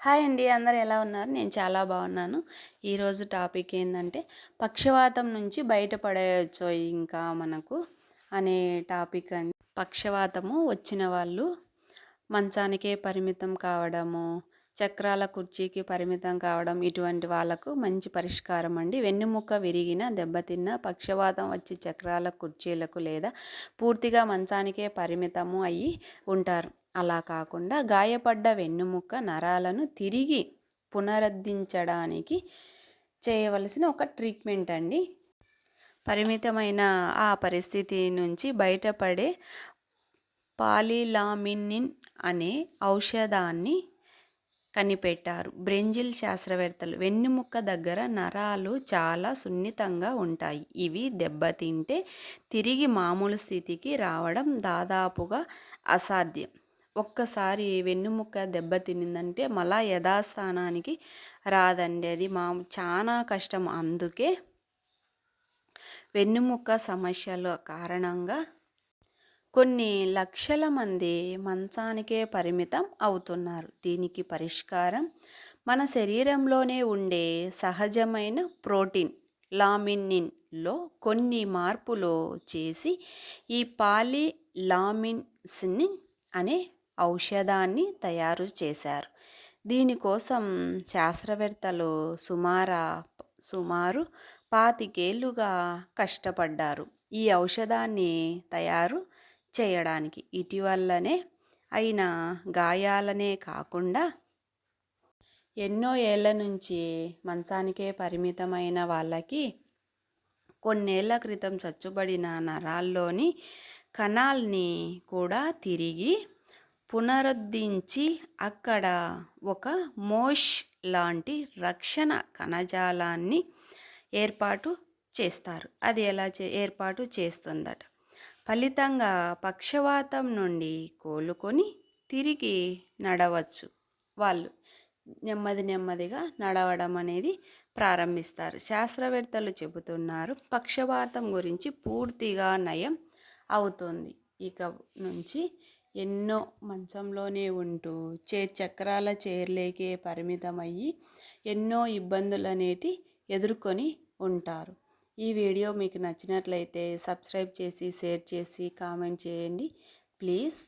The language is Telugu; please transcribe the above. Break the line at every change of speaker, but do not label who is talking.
హాయ్ అండి. అందరూ ఎలా ఉన్నారు? నేను చాలా బాగున్నాను. ఈరోజు టాపిక్ ఏందంటే పక్షవాతం నుంచి బయటపడేయొచ్చో ఇంకా మనకు అనే టాపిక్ అండి. పక్షవాతము వచ్చిన వాళ్ళు మంచానికే పరిమితం కావడము, చక్రాల కుర్చీకి పరిమితం కావడం ఇటువంటి వాళ్ళకు మంచి పరిష్కారం అండి. వెన్నుముక్క విరిగిన, దెబ్బతిన్న, పక్షవాతం వచ్చి చక్రాల కుర్చీలకు లేదా పూర్తిగా మంచానికే పరిమితము అయ్యి ఉంటారు. అలా కాకుండా గాయపడ్డ వెన్నుముక్క నరాలను తిరిగి పునరుద్ధరించడానికి చేయవలసిన ఒక ట్రీట్మెంట్ అండి. పరిమితమైన ఆ పరిస్థితి నుంచి బయటపడే పాలిలామినిన్ అనే ఔషధాన్ని కనిపెట్టారు బ్రెజిల్ శాస్త్రవేత్తలు. వెన్నుముక్క దగ్గర నరాలు చాలా సున్నితంగా ఉంటాయి. ఇవి దెబ్బతింటే తిరిగి మామూలు స్థితికి రావడం దాదాపుగా అసాధ్యం. ఒక్కసారి వెన్నుముక్క దెబ్బతినిందంటే మళ్ళా యథాస్థానానికి రాదండి. అది చాలా కష్టం. అందుకే వెన్నుముక్క సమస్యల కారణంగా కొన్ని లక్షల మంది మంచానికే పరిమితం అవుతున్నారు. దీనికి పరిష్కారం మన శరీరంలోనే ఉండే సహజమైన ప్రోటీన్ లామినిన్లో కొన్ని మార్పులు చేసి ఈ పాలిలామిన్సిన్ అనే ఔషధాన్ని తయారు చేశారు. దీనికోసం శాస్త్రవేత్తలు సుమారు 25 ఏళ్లుగా కష్టపడ్డారు. ఈ ఔషధాన్ని తయారు చేయడానికి ఇటీవలనే అయిన గాయాలనే కాకుండా ఎన్నో ఏళ్ల నుంచి మంచానికే పరిమితమైన వాళ్ళకి కొన్నేళ్ల క్రితం చచ్చుబడిన నరాల్లోని కణాల్ని కూడా తిరిగి పునరుద్ధరించి అక్కడ ఒక మోష్ లాంటి రక్షణ కణజాలాన్ని ఏర్పాటు చేస్తారు. అది ఎలా ఏర్పాటు చేస్తుందట. ఫలితంగా పక్షవాతం నుండి కోలుకొని తిరిగి నడవచ్చు. వాళ్ళు నెమ్మదిగా నడవడం అనేది ప్రారంభిస్తారు. శాస్త్రవేత్తలు చెబుతున్నారు పక్షవాతం గురించి పూర్తిగా నయం అవుతుంది. ఇక నుంచి ఎన్నో మంచంలోనే ఉంటూ చక్రాల చైర్లేకే పరిమితమయ్యి ఎన్నో ఇబ్బందులు అనేటి ఎదుర్కొని ఉంటారు. ఈ వీడియో మీకు నచ్చినట్లయితే సబ్స్క్రైబ్ చేసి, షేర్ చేసి, కామెంట్ చేయండి ప్లీజ్.